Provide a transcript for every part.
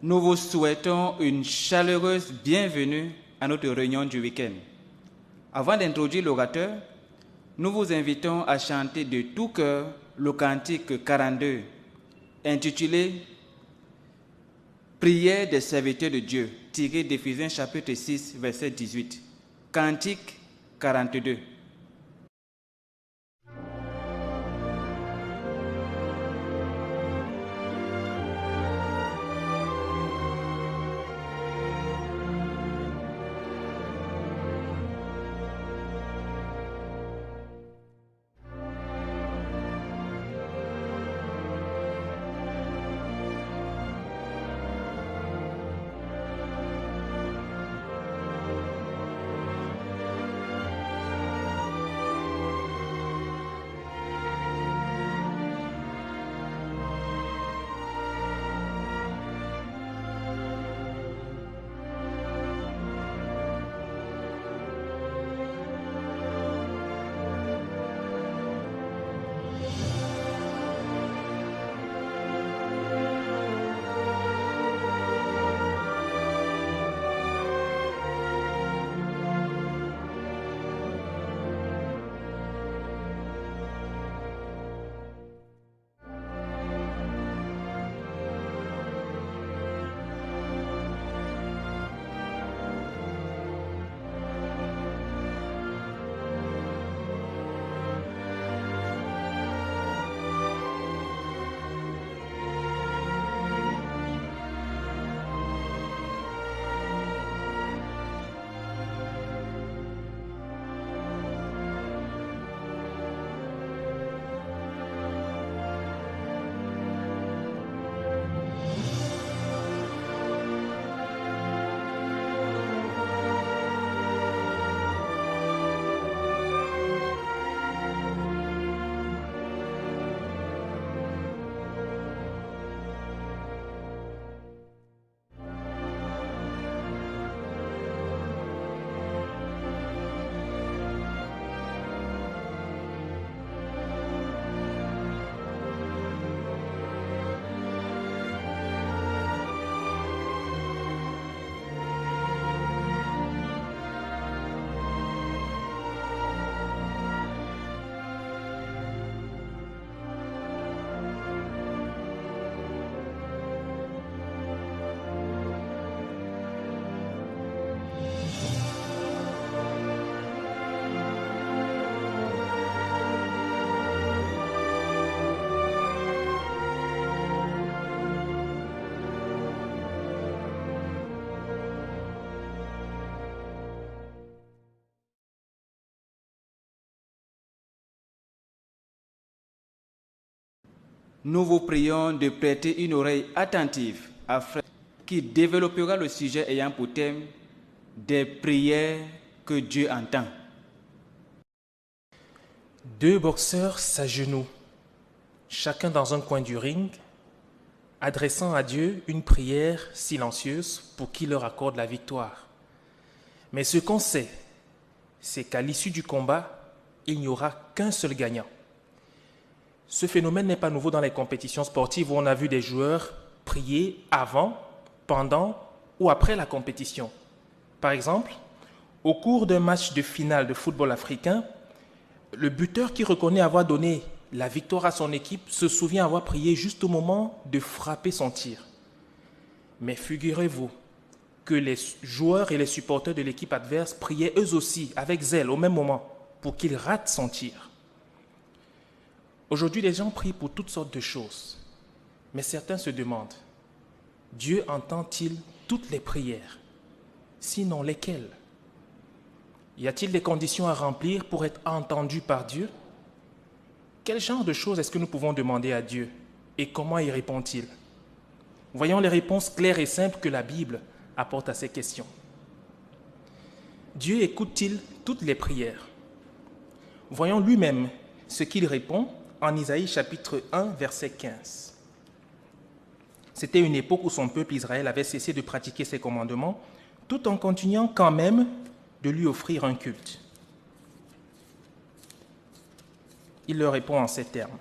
Nous vous souhaitons une chaleureuse bienvenue à notre réunion du week-end. Avant d'introduire l'orateur, nous vous invitons à chanter de tout cœur le cantique 42, intitulé « Prière des serviteurs de Dieu », tiré d'Éphésiens chapitre 6, verset 18. Cantique 42. Nous vous prions de prêter une oreille attentive à Frère qui développera le sujet ayant pour thème des prières que Dieu entend. Deux boxeurs s'agenouillent, chacun dans un coin du ring, adressant à Dieu une prière silencieuse pour qu'il leur accorde la victoire. Mais ce qu'on sait, c'est qu'à l'issue du combat, il n'y aura qu'un seul gagnant. Ce phénomène n'est pas nouveau dans les compétitions sportives où on a vu des joueurs prier avant, pendant ou après la compétition. Par exemple, au cours d'un match de finale de football africain, le buteur qui reconnaît avoir donné la victoire à son équipe se souvient avoir prié juste au moment de frapper son tir. Mais figurez-vous que les joueurs et les supporters de l'équipe adverse priaient eux aussi avec zèle au même moment pour qu'il rate son tir. Aujourd'hui, les gens prient pour toutes sortes de choses, mais certains se demandent, Dieu entend-il toutes les prières? Sinon, lesquelles? Y a-t-il des conditions à remplir pour être entendu par Dieu? Quel genre de choses est-ce que nous pouvons demander à Dieu et comment y répond-il? Voyons les réponses claires et simples que la Bible apporte à ces questions. Dieu écoute-t-il toutes les prières? Voyons lui-même ce qu'il répond en Isaïe chapitre 1, verset 15. C'était une époque où son peuple Israël avait cessé de pratiquer ses commandements, tout en continuant quand même de lui offrir un culte. Il leur répond en ces termes.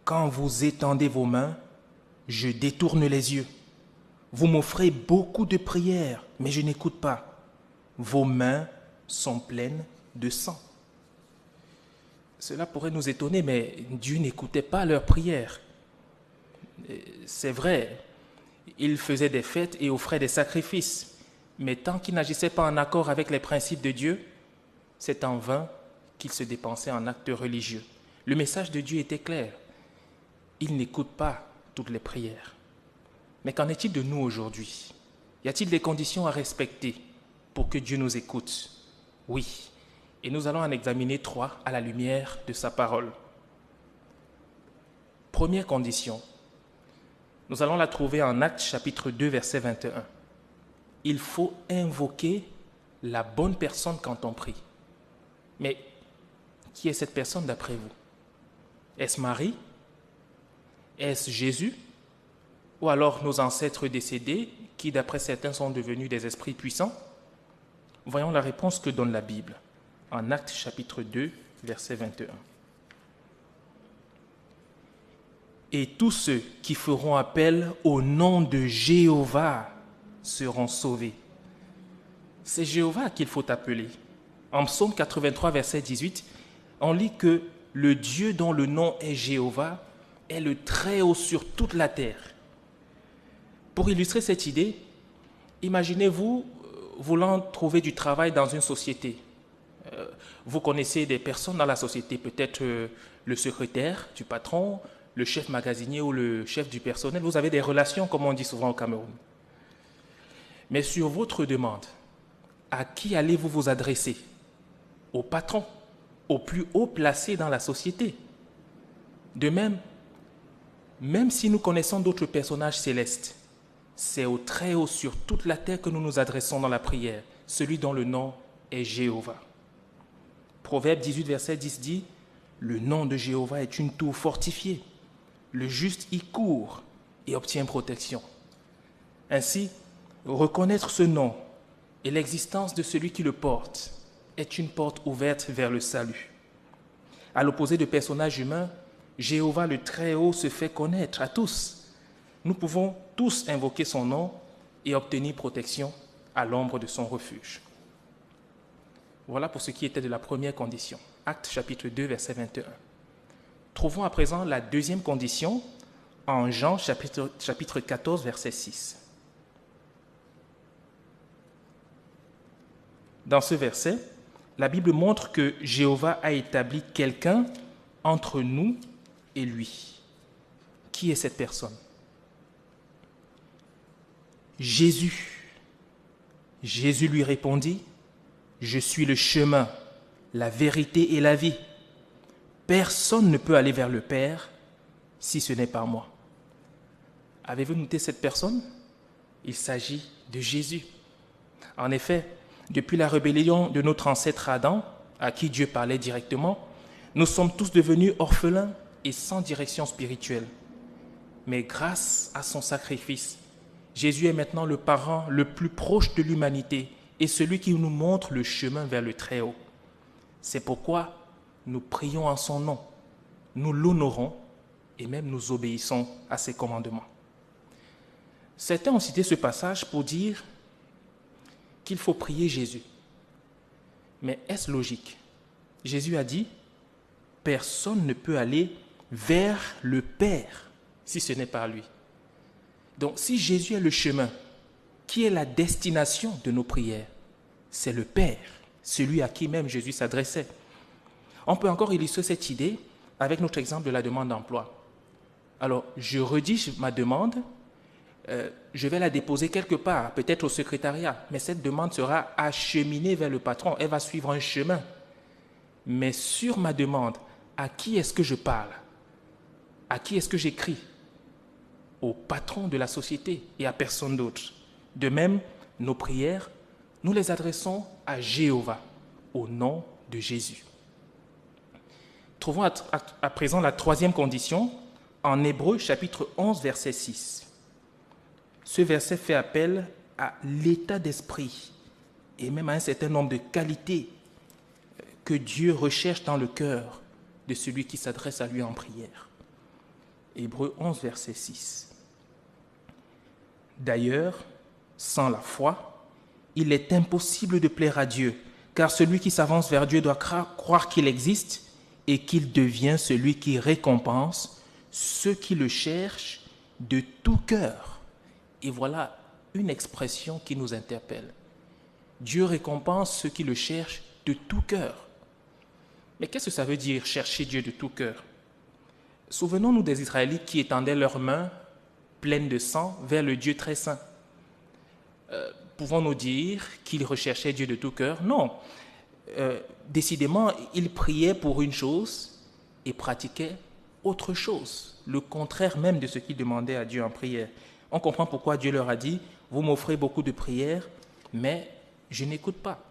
Quand vous étendez vos mains, je détourne les yeux. Vous m'offrez beaucoup de prières, mais je n'écoute pas. Vos mains sont pleines de sang. Cela pourrait nous étonner, mais Dieu n'écoutait pas leurs prières. C'est vrai, il faisait des fêtes et offrait des sacrifices, mais tant qu'il n'agissait pas en accord avec les principes de Dieu, c'est en vain qu'il se dépensait en actes religieux. Le message de Dieu était clair. Il n'écoute pas toutes les prières. Mais qu'en est-il de nous aujourd'hui? Y a-t-il des conditions à respecter pour que Dieu nous écoute? Oui, et nous allons en examiner 3 à la lumière de sa parole. Première condition, nous allons la trouver en Actes chapitre 2, verset 21. Il faut invoquer la bonne personne quand on prie. Mais qui est cette personne d'après vous? Est-ce Marie? Est-ce Jésus? Ou alors nos ancêtres décédés, qui d'après certains sont devenus des esprits puissants? Voyons la réponse que donne la Bible, en Actes chapitre 2, verset 21. Et tous ceux qui feront appel au nom de Jéhovah seront sauvés. C'est Jéhovah qu'il faut appeler. En Psaume 83, verset 18, on lit que le Dieu dont le nom est Jéhovah est le Très-Haut sur toute la terre. Pour illustrer cette idée, imaginez-vous voulant trouver du travail dans une société. Vous connaissez des personnes dans la société, peut-être le secrétaire du patron, le chef magasinier ou le chef du personnel. Vous avez des relations, comme on dit souvent au Cameroun. Mais sur votre demande, à qui allez-vous vous adresser? Au patron, au plus haut placé dans la société. De même si nous connaissons d'autres personnages célestes, c'est au Très-Haut sur toute la terre que nous nous adressons dans la prière, celui dont le nom est Jéhovah. Proverbe 18, verset 10 dit « Le nom de Jéhovah est une tour fortifiée. Le juste y court et obtient protection. » Ainsi, reconnaître ce nom et l'existence de celui qui le porte est une porte ouverte vers le salut. À l'opposé de personnages humains, Jéhovah le Très-Haut se fait connaître à tous. Nous pouvons tous invoquer son nom et obtenir protection à l'ombre de son refuge. Voilà pour ce qui était de la première condition. Actes chapitre 2, verset 21. Trouvons à présent la deuxième condition en Jean chapitre 14, verset 6. Dans ce verset, la Bible montre que Jéhovah a établi quelqu'un entre nous et lui. Qui est cette personne? Jésus. Jésus lui répondit, « Je suis le chemin, la vérité et la vie. Personne ne peut aller vers le Père si ce n'est par moi. » Avez-vous noté cette personne? Il s'agit de Jésus. En effet, depuis la rébellion de notre ancêtre Adam, à qui Dieu parlait directement, nous sommes tous devenus orphelins et sans direction spirituelle. Mais grâce à son sacrifice, Jésus est maintenant le parent le plus proche de l'humanité et celui qui nous montre le chemin vers le Très-Haut. C'est pourquoi nous prions en son nom, nous l'honorons et même nous obéissons à ses commandements. Certains ont cité ce passage pour dire qu'il faut prier Jésus. Mais est-ce logique? Jésus a dit « Personne ne peut aller vers le Père si ce n'est par lui. » Donc, si Jésus est le chemin, qui est la destination de nos prières? C'est le Père, celui à qui même Jésus s'adressait. On peut encore illustrer cette idée avec notre exemple de la demande d'emploi. Alors, je rédige ma demande, je vais la déposer quelque part, peut-être au secrétariat, mais cette demande sera acheminée vers le patron, elle va suivre un chemin. Mais sur ma demande, à qui est-ce que je parle? À qui est-ce que j'écris? Au patron de la société et à personne d'autre. De même, nos prières, nous les adressons à Jéhovah, au nom de Jésus. Trouvons à présent la troisième condition en Hébreux chapitre 11, verset 6. Ce verset fait appel à l'état d'esprit et même à un certain nombre de qualités que Dieu recherche dans le cœur de celui qui s'adresse à lui en prière. Hébreux 11, verset 6. D'ailleurs, sans la foi, il est impossible de plaire à Dieu, car celui qui s'avance vers Dieu doit croire qu'il existe et qu'il devient celui qui récompense ceux qui le cherchent de tout cœur. Et voilà une expression qui nous interpelle. Dieu récompense ceux qui le cherchent de tout cœur. Mais qu'est-ce que ça veut dire, chercher Dieu de tout cœur? Souvenons-nous des Israélites qui étendaient leurs mains pleines de sang vers le Dieu très saint. Pouvons-nous dire qu'ils recherchaient Dieu de tout cœur? Non. Décidément, ils priaient pour une chose et pratiquaient autre chose, le contraire même de ce qu'ils demandaient à Dieu en prière. On comprend pourquoi Dieu leur a dit « Vous m'offrez beaucoup de prières, mais je n'écoute pas. »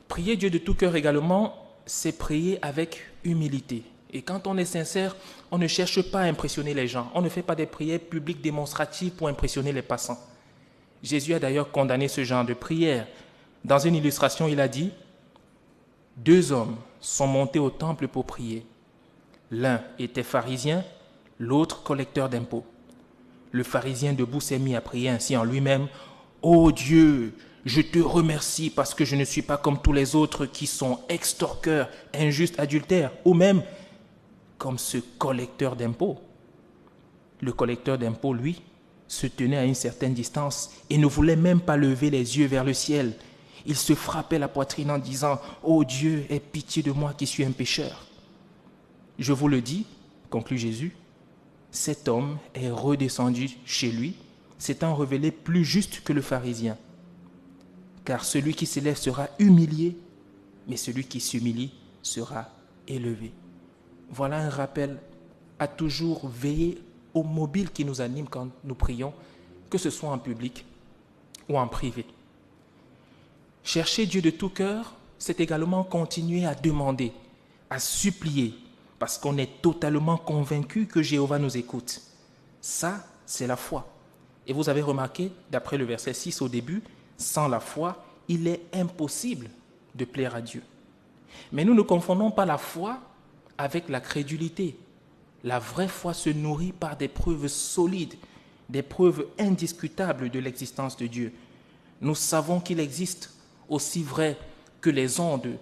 Prier Dieu de tout cœur également, c'est prier avec humilité. Et quand on est sincère, on ne cherche pas à impressionner les gens. On ne fait pas des prières publiques démonstratives pour impressionner les passants. Jésus a d'ailleurs condamné ce genre de prière. Dans une illustration, il a dit « 2 hommes sont montés au temple pour prier. L'un était pharisien, l'autre collecteur d'impôts. Le pharisien debout s'est mis à prier ainsi en lui-même « Ô Dieu, je te remercie parce que je ne suis pas comme tous les autres qui sont extorqueurs, injustes, adultères, ou même comme ce collecteur d'impôts. » Le collecteur d'impôts, lui, se tenait à une certaine distance et ne voulait même pas lever les yeux vers le ciel. Il se frappait la poitrine en disant « Ô Dieu, aie pitié de moi qui suis un pécheur. » Je vous le dis, conclut Jésus, cet homme est redescendu chez lui, s'étant révélé plus juste que le pharisien. Car celui qui s'élève sera humilié, mais celui qui s'humilie sera élevé. Voilà un rappel à toujours veiller au mobile qui nous anime quand nous prions, que ce soit en public ou en privé. Chercher Dieu de tout cœur, c'est également continuer à demander, à supplier, parce qu'on est totalement convaincu que Jéhovah nous écoute. Ça, c'est la foi. Et vous avez remarqué, d'après le verset 6 au début, sans la foi, il est impossible de plaire à Dieu. Mais nous ne confondons pas la foi avec la crédulité. La vraie foi se nourrit par des preuves solides, des preuves indiscutables de l'existence de Dieu. Nous savons qu'il existe, aussi vrai que les ondes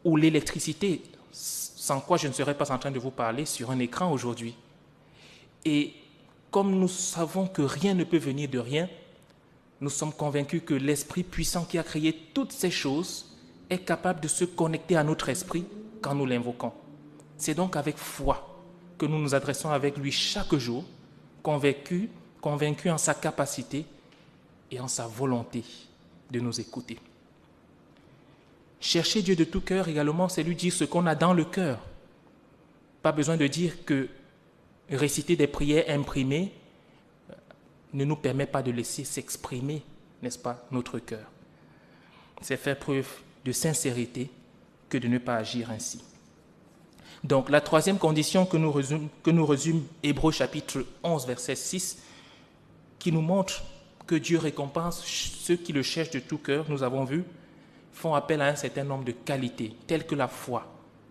ou l'électricité, sans quoi je ne serais pas en train de vous parler sur un écran aujourd'hui. Et comme nous savons que rien ne peut venir de rien, nous sommes convaincus que l'Esprit puissant qui a créé toutes ces choses est capable de se connecter à notre esprit quand nous l'invoquons. C'est donc avec foi que nous nous adressons avec lui chaque jour, convaincus en sa capacité et en sa volonté de nous écouter. Chercher Dieu de tout cœur également, c'est lui dire ce qu'on a dans le cœur. Pas besoin de dire que réciter des prières imprimées ne nous permet pas de laisser s'exprimer, n'est-ce pas, notre cœur. C'est faire preuve de sincérité que de ne pas agir ainsi. Donc, la troisième condition que nous résume Hébreux chapitre 11, verset 6, qui nous montre que Dieu récompense ceux qui le cherchent de tout cœur, nous avons vu, font appel à un certain nombre de qualités, telles que la foi,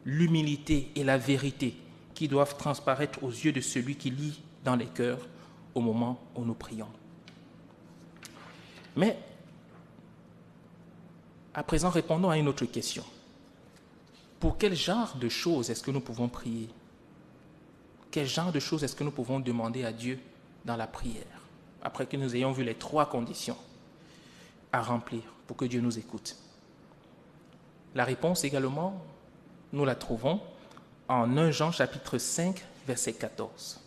l'humilité et la vérité, qui doivent transparaître aux yeux de celui qui lit dans les cœurs au moment où nous prions. Mais, à présent, répondons à une autre question. Pour quel genre de choses est-ce que nous pouvons prier? Quel genre de choses est-ce que nous pouvons demander à Dieu dans la prière, après que nous ayons vu les 3 conditions à remplir pour que Dieu nous écoute? La réponse également, nous la trouvons en 1 Jean chapitre 5, verset 14.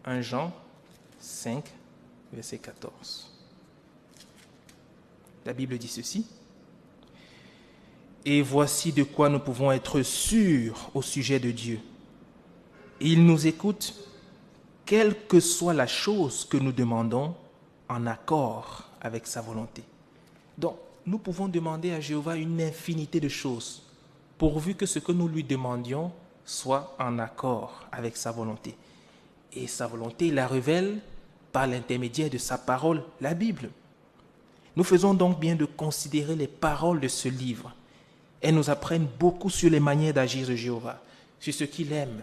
1 Jean 5, verset 14. La Bible dit ceci. « Et voici de quoi nous pouvons être sûrs au sujet de Dieu. Il nous écoute, quelle que soit la chose que nous demandons, en accord avec sa volonté. » Donc, nous pouvons demander à Jéhovah une infinité de choses, pourvu que ce que nous lui demandions soit en accord avec sa volonté. Et sa volonté, il la révèle par l'intermédiaire de sa parole, la Bible. Nous faisons donc bien de considérer les paroles de ce livre. Elles nous apprennent beaucoup sur les manières d'agir de Jéhovah, sur ce qu'il aime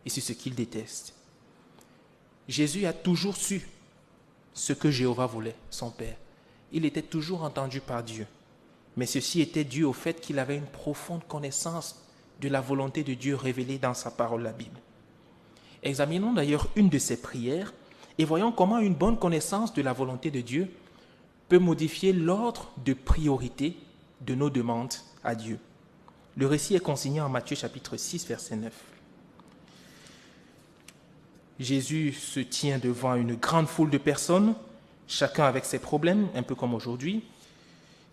et et sur ce qu'il déteste. Jésus a toujours su ce que Jéhovah voulait, son Père. Il était toujours entendu par Dieu. Mais ceci était dû au fait qu'il avait une profonde connaissance de la volonté de Dieu révélée dans sa parole, la Bible. Examinons d'ailleurs une de ses prières et voyons comment une bonne connaissance de la volonté de Dieu peut modifier l'ordre de priorité de nos demandes à Dieu. Le récit est consigné en Matthieu chapitre 6, verset 9. Jésus se tient devant une grande foule de personnes, chacun avec ses problèmes, un peu comme aujourd'hui.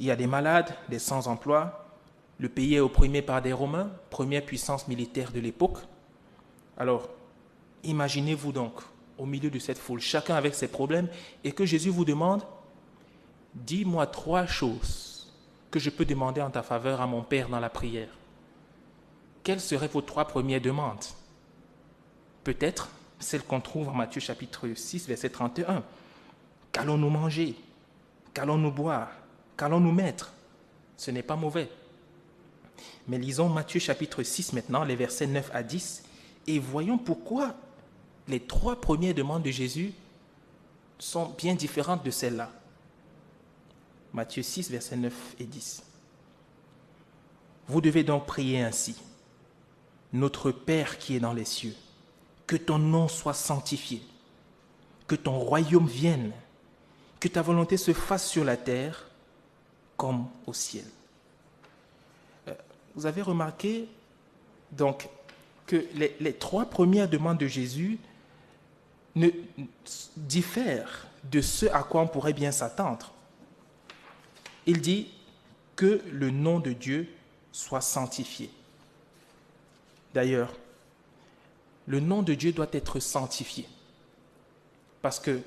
Il y a des malades, des sans-emploi. Le pays est opprimé par des Romains, première puissance militaire de l'époque. Alors, imaginez-vous donc, au milieu de cette foule, chacun avec ses problèmes, et que Jésus vous demande, « Dis-moi 3 choses que je peux demander en ta faveur à mon Père dans la prière. » Quelles seraient vos 3 premières demandes? Peut-être celle qu'on trouve en Matthieu chapitre 6, verset 31. Qu'allons-nous manger? Qu'allons-nous boire? Qu'allons-nous mettre? Ce n'est pas mauvais. Mais lisons Matthieu chapitre 6 maintenant, les versets 9 à 10, et voyons pourquoi les 3 premières demandes de Jésus sont bien différentes de celles-là. Matthieu 6, versets 9 et 10. Vous devez donc prier ainsi. Notre Père qui est dans les cieux, que ton nom soit sanctifié, que ton royaume vienne, que ta volonté se fasse sur la terre comme au ciel. Vous avez remarqué donc que les 3 premières demandes de Jésus ne diffèrent de ce à quoi on pourrait bien s'attendre. Il dit que le nom de Dieu soit sanctifié. D'ailleurs, le nom de Dieu doit être sanctifié. Parce que,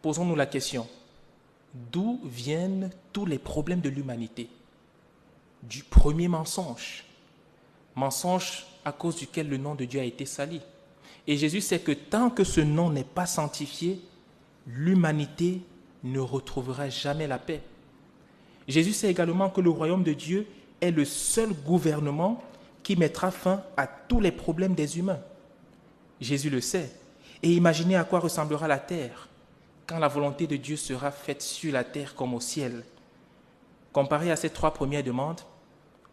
posons-nous la question, d'où viennent tous les problèmes de l'humanité? Du premier mensonge. Mensonge à cause duquel le nom de Dieu a été sali. Et Jésus sait que tant que ce nom n'est pas sanctifié, l'humanité ne retrouvera jamais la paix. Jésus sait également que le royaume de Dieu est le seul gouvernement qui mettra fin à tous les problèmes des humains. Jésus le sait. Et imaginez à quoi ressemblera la terre quand la volonté de Dieu sera faite sur la terre comme au ciel. Comparé à ces 3 premières demandes,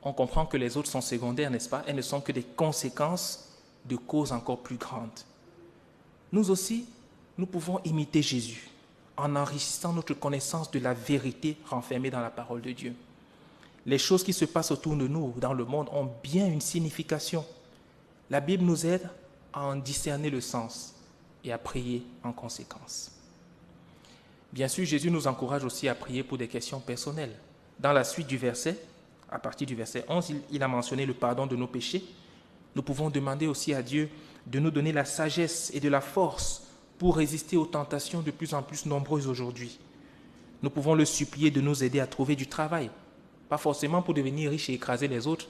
on comprend que les autres sont secondaires, n'est-ce pas? Elles ne sont que des conséquences de causes encore plus grandes. Nous aussi, nous pouvons imiter Jésus en enrichissant notre connaissance de la vérité renfermée dans la parole de Dieu. Les choses qui se passent autour de nous, dans le monde, ont bien une signification. La Bible nous aide à en discerner le sens et à prier en conséquence. Bien sûr, Jésus nous encourage aussi à prier pour des questions personnelles. Dans la suite du verset, à partir du verset 11, il a mentionné le pardon de nos péchés. Nous pouvons demander aussi à Dieu de nous donner la sagesse et de la force pour résister aux tentations de plus en plus nombreuses aujourd'hui. Nous pouvons le supplier de nous aider à trouver du travail, pas forcément pour devenir riche et écraser les autres,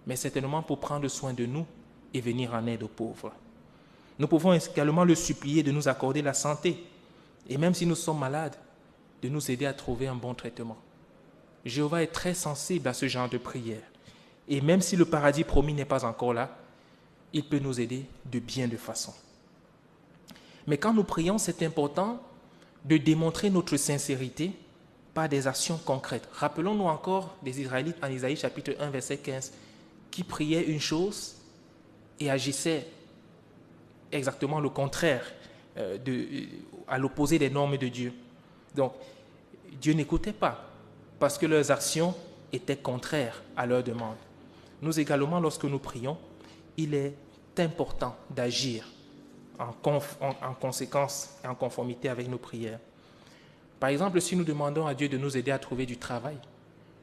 mais certainement pour prendre soin de nous et venir en aide aux pauvres. Nous pouvons également le supplier de nous accorder la santé, et même si nous sommes malades, de nous aider à trouver un bon traitement. Jéhovah est très sensible à ce genre de prière, et même si le paradis promis n'est pas encore là, il peut nous aider de bien de façon. Mais quand nous prions, c'est important de démontrer notre sincérité par des actions concrètes. Rappelons-nous encore des Israélites en Isaïe chapitre 1, verset 15, qui priaient une chose et agissaient exactement le contraire, à l'opposé des normes de Dieu. Donc, Dieu n'écoutait pas parce que leurs actions étaient contraires à leurs demandes. Nous également, lorsque nous prions, il est important d'agir en conséquence et en conformité avec nos prières. Par exemple, si nous demandons à Dieu de nous aider à trouver du travail,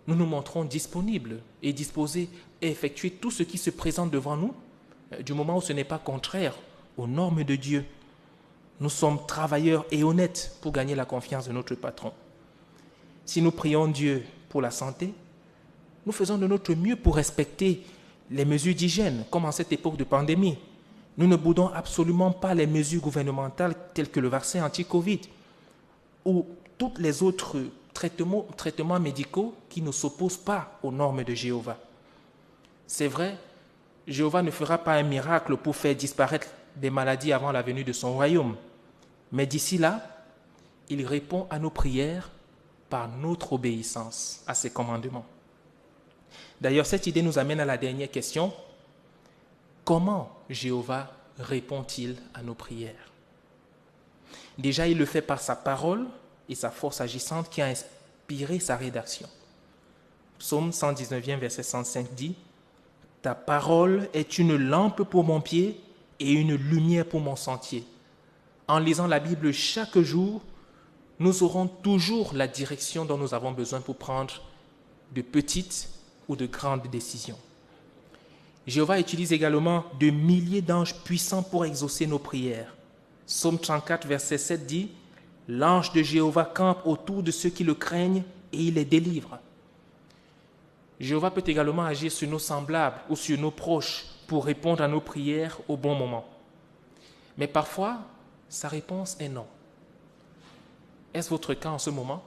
nous nous montrons disponibles et disposés à effectuer tout ce qui se présente devant nous, du moment où ce n'est pas contraire aux normes de Dieu. Nous sommes travailleurs et honnêtes pour gagner la confiance de notre patron. Si nous prions Dieu pour la santé, nous faisons de notre mieux pour respecter les mesures d'hygiène, comme en cette époque de pandémie. Nous ne boudons absolument pas les mesures gouvernementales telles que le vaccin anti-Covid ou tous les autres traitements médicaux qui ne s'opposent pas aux normes de Jéhovah. C'est vrai, Jéhovah ne fera pas un miracle pour faire disparaître des maladies avant la venue de son royaume. Mais d'ici là, il répond à nos prières par notre obéissance à ses commandements. D'ailleurs, cette idée nous amène à la dernière question. Comment Jéhovah répond-il à nos prières? Déjà, il le fait par sa parole et sa force agissante qui a inspiré sa rédaction. Psaume 119, verset 105 dit « Ta parole est une lampe pour mon pied et une lumière pour mon sentier. » En lisant la Bible chaque jour, nous aurons toujours la direction dont nous avons besoin pour prendre de petites ou de grandes décisions. Jéhovah utilise également de milliers d'anges puissants pour exaucer nos prières. Psaume 34, verset 7 dit « L'ange de Jéhovah campe autour de ceux qui le craignent et il les délivre. » Jéhovah peut également agir sur nos semblables ou sur nos proches pour répondre à nos prières au bon moment. Mais parfois, sa réponse est non. Est-ce votre cas en ce moment?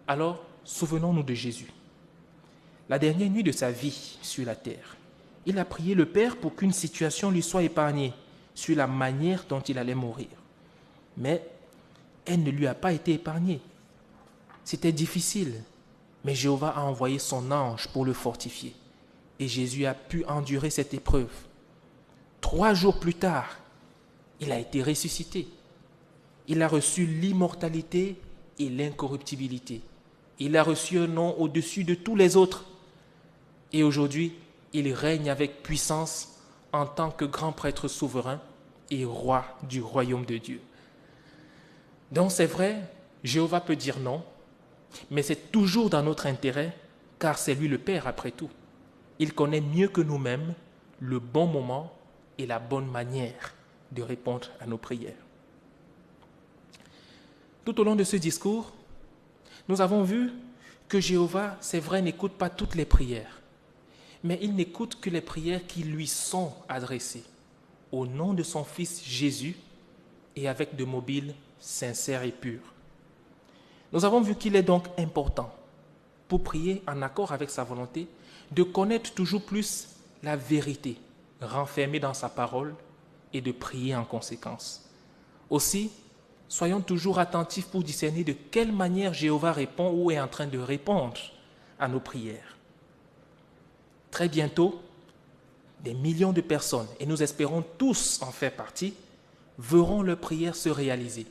Alors, souvenons-nous de Jésus. La dernière nuit de sa vie sur la terre, il a prié le Père pour qu'une situation lui soit épargnée sur la manière dont il allait mourir. Mais elle ne lui a pas été épargnée. C'était difficile, mais Jéhovah a envoyé son ange pour le fortifier. Et Jésus a pu endurer cette épreuve. 3 jours plus tard, il a été ressuscité. Il a reçu l'immortalité et l'incorruptibilité. Il a reçu un nom au-dessus de tous les autres. Et aujourd'hui, il règne avec puissance en tant que grand prêtre souverain et roi du royaume de Dieu. Donc c'est vrai, Jéhovah peut dire non, mais c'est toujours dans notre intérêt, car c'est lui le Père après tout. Il connaît mieux que nous-mêmes le bon moment et la bonne manière de répondre à nos prières. Tout au long de ce discours, nous avons vu que Jéhovah, c'est vrai, n'écoute pas toutes les prières, mais il n'écoute que les prières qui lui sont adressées, au nom de son Fils Jésus et avec de mobiles sincères et purs. Nous avons vu qu'il est donc important, pour prier en accord avec sa volonté, de connaître toujours plus la vérité renfermée dans sa parole et de prier en conséquence. Aussi, soyons toujours attentifs pour discerner de quelle manière Jéhovah répond ou est en train de répondre à nos prières. Très bientôt, des millions de personnes, et nous espérons tous en faire partie, verront leurs prières se réaliser.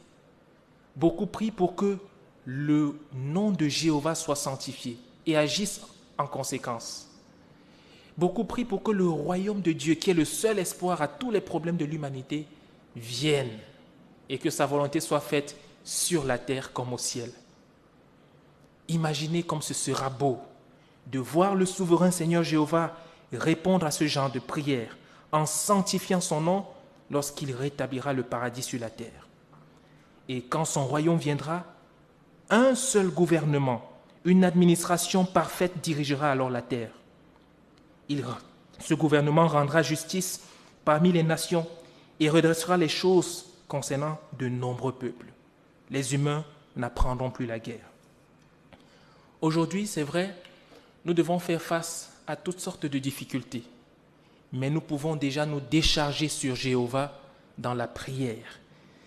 Beaucoup prient pour que le nom de Jéhovah soit sanctifié et agissent en conséquence. Beaucoup prient pour que le royaume de Dieu, qui est le seul espoir à tous les problèmes de l'humanité, vienne et que sa volonté soit faite sur la terre comme au ciel. Imaginez comme ce sera beau de voir le souverain Seigneur Jéhovah répondre à ce genre de prière en sanctifiant son nom lorsqu'il rétablira le paradis sur la terre. Et quand son royaume viendra, un seul gouvernement, une administration parfaite dirigera alors la terre. Ce gouvernement rendra justice parmi les nations et redressera les choses concernant de nombreux peuples. Les humains n'apprendront plus la guerre. Aujourd'hui, c'est vrai, nous devons faire face à toutes sortes de difficultés, mais nous pouvons déjà nous décharger sur Jéhovah dans la prière.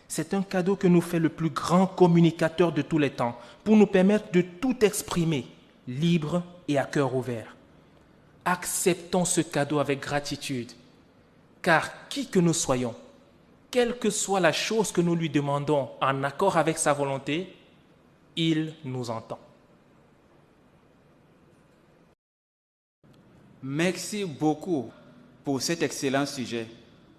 C'est un cadeau que nous fait le plus grand communicateur de tous les temps pour nous permettre de tout exprimer, libre et à cœur ouvert. Acceptons ce cadeau avec gratitude, car qui que nous soyons, quelle que soit la chose que nous lui demandons en accord avec sa volonté, il nous entend. Merci beaucoup pour cet excellent sujet,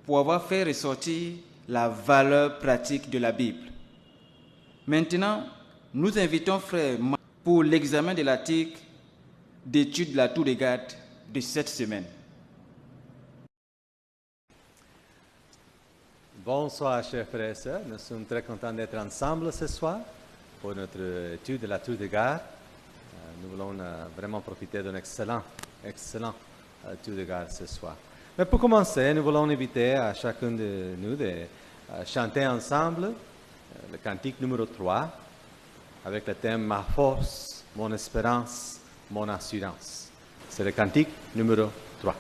pour avoir fait ressortir la valeur pratique de la Bible. Maintenant, nous invitons Frère Marc pour l'examen de l'article d'étude de la Tour de Garde de cette semaine. Bonsoir, chers frères et sœurs. Nous sommes très contents d'être ensemble ce soir pour notre étude de la Tour de Garde. Nous voulons vraiment profiter d'un excellent Tour de Garde ce soir. Mais pour commencer, nous voulons inviter à chacun de nous de chanter ensemble le cantique numéro 3 avec le thème « Ma force, mon espérance, mon assurance ». C'est le cantique numéro 3.